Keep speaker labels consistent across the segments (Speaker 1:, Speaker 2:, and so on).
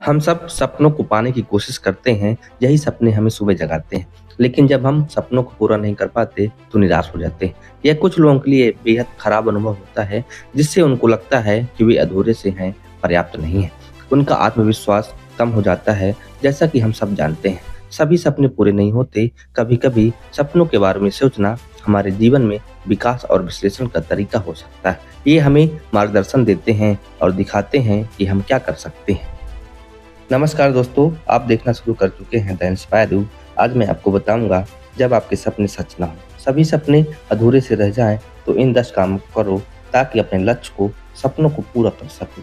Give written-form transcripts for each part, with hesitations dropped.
Speaker 1: हम सब सपनों को पाने की कोशिश करते हैं, यही सपने हमें सुबह जगाते हैं। लेकिन जब हम सपनों को पूरा नहीं कर पाते, तो निराश हो जाते हैं। यह कुछ लोगों के लिए बेहद खराब अनुभव होता है, जिससे उनको लगता है कि वे अधूरे से हैं, पर्याप्त नहीं हैं। उनका आत्मविश्वास कम हो जाता है, जैसा कि हम सब जानते हैं। सभी सपने पूरे नहीं होते, कभी-कभी सपनों के बारे में सोचना हमारे जीवन में विकास और विश्लेषण का तरीका हो सकता है। ये हमें मार्गदर्शन देते हैं और दिखाते हैं कि हम क्या कर सकते हैं। नमस्कार दोस्तों, आप देखना शुरू कर चुके हैं द इंस्पायर यू। आज मैं आपको बताऊंगा, जब आपके सपने सच ना हो, सभी सपने अधूरे से रह जाएं, तो इन 10 कामों को करो ताकि अपने लक्ष्य को, सपनों को पूरा कर सको।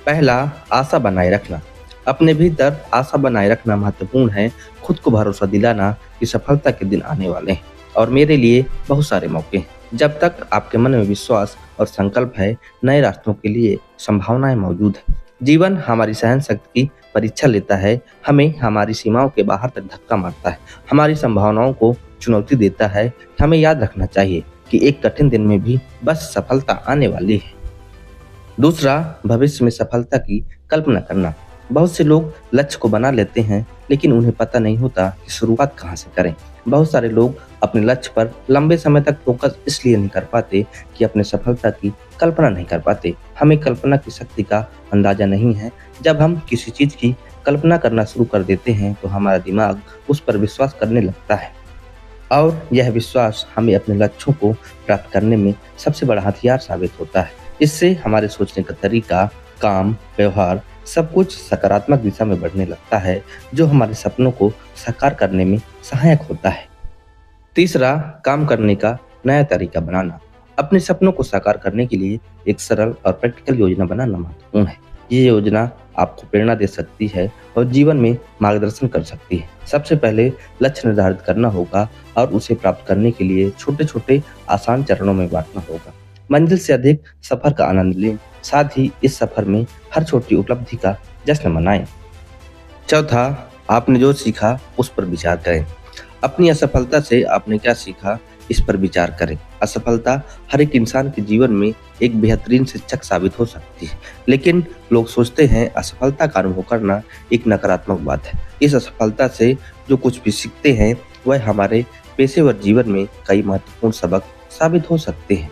Speaker 1: पहला, आशा बनाए रखना। अपने भीतर आशा बनाए रखना महत्वपूर्ण है। खुद को भरोसा दिलाना कि सफलता के दिन आने वाले हैं और मेरे लिए बहुत सारे मौके हैं। जब तक आपके मन में विश्वास और संकल्प है, नए रास्तों के लिए संभावनाएं मौजूद हैं। जीवन हमारी सहन शक्ति की परीक्षा लेता है, हमें हमारी सीमाओं के बाहर तक धक्का मारता है, हमारी संभावनाओं को चुनौती देता है। हमें याद रखना चाहिए कि एक कठिन दिन में भी बस सफलता आने वाली है। दूसरा, भविष्य में सफलता की कल्पना करना। बहुत से लोग लक्ष्य को बना लेते हैं, लेकिन उन्हें पता नहीं होता कि शुरुआत कहाँ से करें। बहुत सारे लोग अपने लक्ष्य पर लंबे समय तक फोकस इसलिए नहीं कर पाते कि अपने सफलता की कल्पना नहीं कर पाते। हमें कल्पना की शक्ति का अंदाजा नहीं है। जब हम किसी चीज की कल्पना करना शुरू कर देते हैं, तो हमारा दिमाग उस पर विश्वास करने लगता है और यह विश्वास हमें अपने लक्ष्यों को प्राप्त करने में सबसे बड़ा हथियार साबित होता है। इससे हमारे सोचने का तरीका, काम, व्यवहार सब कुछ सकारात्मक दिशा में बढ़ने लगता है, जो हमारे सपनों को साकार करने में सहायक होता है। तीसरा, काम करने का नया तरीका बनाना। अपने सपनों को साकार करने के लिए एक सरल और प्रैक्टिकल योजना बनाना महत्वपूर्ण है। ये योजना आपको प्रेरणा दे सकती है और जीवन में मार्गदर्शन कर सकती है। सबसे पहले लक्ष्य निर्धारित करना होगा और उसे प्राप्त करने के लिए छोटे छोटे आसान चरणों में बांटना होगा। मंजिल से अधिक सफर का आनंद लें, साथ ही इस सफर में हर छोटी उपलब्धि का जश्न मनाएं। चौथा, आपने जो सीखा उस पर विचार करें। अपनी असफलता से आपने क्या सीखा, इस पर विचार करें। असफलता हर एक इंसान के जीवन में एक बेहतरीन शिक्षक साबित हो सकती है, लेकिन लोग सोचते हैं असफलता का अनुभव करना एक नकारात्मक बात है। इस असफलता से जो कुछ भी सीखते हैं, वह हमारे पेशेवर जीवन में कई महत्वपूर्ण सबक साबित हो सकते हैं।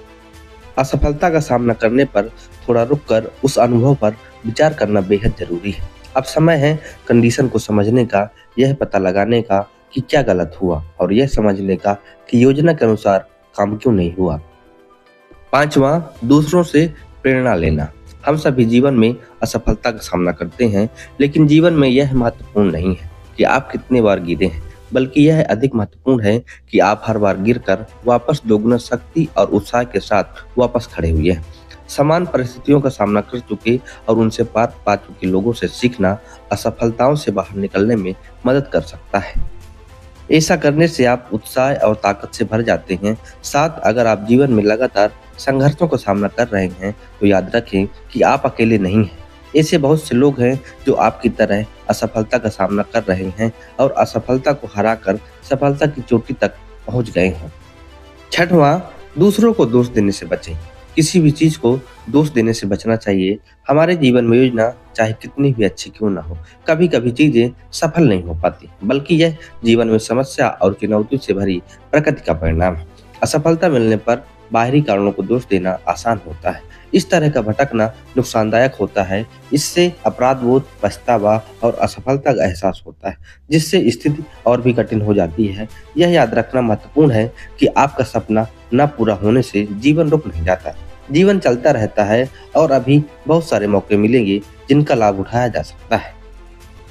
Speaker 1: असफलता का सामना करने पर थोड़ा रुककर उस अनुभव पर विचार करना बेहद जरूरी है। अब समय है कंडीशन को समझने का, यह पता लगाने का कि क्या गलत हुआ और यह समझने का कि योजना के अनुसार काम क्यों नहीं हुआ। पांचवा, दूसरों से प्रेरणा लेना। हम सभी जीवन में असफलता का सामना करते हैं, लेकिन जीवन में यह महत्वपूर्ण नहीं है कि आप कितने बार गिरे हैं, बल्कि यह अधिक महत्वपूर्ण है कि आप हर बार गिरकर वापस दोगुना शक्ति और उत्साह के साथ वापस खड़े हुए हैं। समान परिस्थितियों का सामना कर चुके और उनसे पार पा चुके लोगों से सीखना असफलताओं से बाहर निकलने में मदद कर सकता है। ऐसा करने से आप उत्साह और ताकत से भर जाते हैं। साथ अगर आप जीवन में लगातार संघर्षों का सामना कर रहे हैं, तो याद रखें कि आप अकेले नहीं हैं। ऐसे बहुत से लोग हैं जो आपकी तरह असफलता का सामना कर रहे हैं और असफलता को हराकर सफलता की चोटी तक पहुंच गए हैं। छठवां, दूसरों को दोष देने से बचें। किसी भी चीज को दोष देने से बचना चाहिए। हमारे जीवन में योजना चाहे कितनी भी अच्छी क्यों ना हो, कभी कभी चीजें सफल नहीं हो पाती, बल्कि यह जीवन में समस्या और चुनौती से भरी प्रकृति का परिणाम है। असफलता मिलने पर बाहरी कारणों को दोष देना आसान होता है। इस तरह का भटकना नुकसानदायक होता है। इससे अपराध बोध, पछतावा और असफलता का एहसास होता है, जिससे स्थिति और भी कठिन हो जाती है। यह याद रखना महत्वपूर्ण है कि आपका सपना न पूरा होने से जीवन रुक नहीं जाता। जीवन चलता रहता है और अभी बहुत सारे मौके मिलेंगे जिनका लाभ उठाया जा सकता है।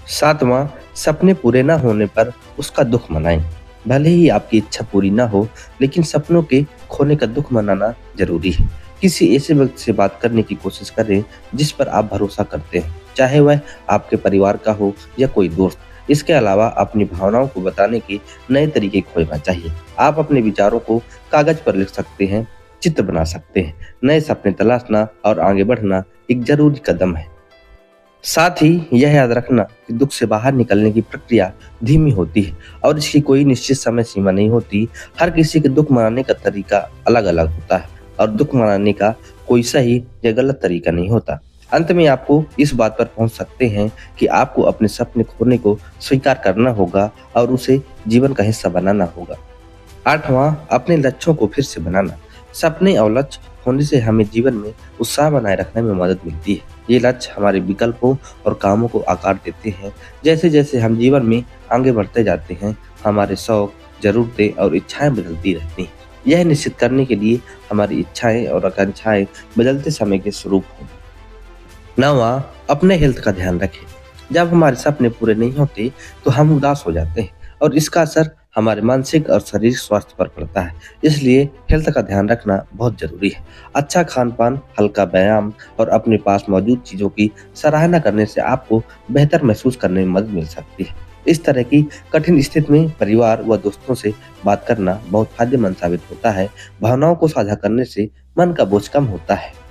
Speaker 1: सातवां, सपने पूरे न होने पर उसका दुख मनाएं। भले ही आपकी इच्छा पूरी ना हो, लेकिन सपनों के खोने का दुख मनाना जरूरी है। किसी ऐसे व्यक्ति से बात करने की कोशिश करें जिस पर आप भरोसा करते हैं, चाहे वह आपके परिवार का हो या कोई दोस्त। इसके अलावा अपनी भावनाओं को बताने के नए तरीके खोजना चाहिए। आप अपने विचारों को कागज पर लिख सकते हैं, चित्र बना सकते हैं। नए सपने तलाशना और आगे बढ़ना एक जरूरी कदम है। साथ ही यह याद रखना कि दुख से बाहर निकलने की प्रक्रिया धीमी होती है और इसकी कोई निश्चित समय सीमा नहीं होती। हर किसी के दुख मनाने का तरीका अलग अलग होता है और दुख मनाने का कोई सही या गलत तरीका नहीं होता। अंत में आपको इस बात पर पहुंच सकते हैं कि आपको अपने सपने खोने को स्वीकार करना होगा और उसे जीवन का हिस्सा बनाना होगा। 8वां, अपने लक्ष्यों को फिर से बनाना। सपने और लक्ष्य होने से हमें जीवन में उत्साह बनाए रखने में मदद मिलती है। ये लक्ष्य हमारे विकल्पों और कामों को आकार देते हैं। जैसे-जैसे हम जीवन में आगे बढ़ते जाते हैं, हमारे शौक, ज़रूरतें और इच्छाएँ बदलती रहती हैं। यह निश्चित करने के लिए हमारी इच्छाएँ और आकांक्षाएँ बदलते समय के स्वरूप हों। 9वां, अपने हेल्थ का ध्यान रखें। जब हमारे सपने पूरे नहीं होते, तो हम उदास हो जाते हैं और इसका असर हमारे मानसिक और शारीरिक स्वास्थ्य पर पड़ता है। इसलिए हेल्थ का ध्यान रखना बहुत ज़रूरी है। अच्छा खान-पान, हल्का व्यायाम और अपने पास मौजूद चीज़ों की सराहना करने से आपको बेहतर महसूस करने में मदद मिल सकती है। इस तरह की कठिन स्थिति में परिवार व दोस्तों से बात करना बहुत फायदेमंद साबित होता है। भावनाओं को साझा करने से मन का बोझ कम होता है।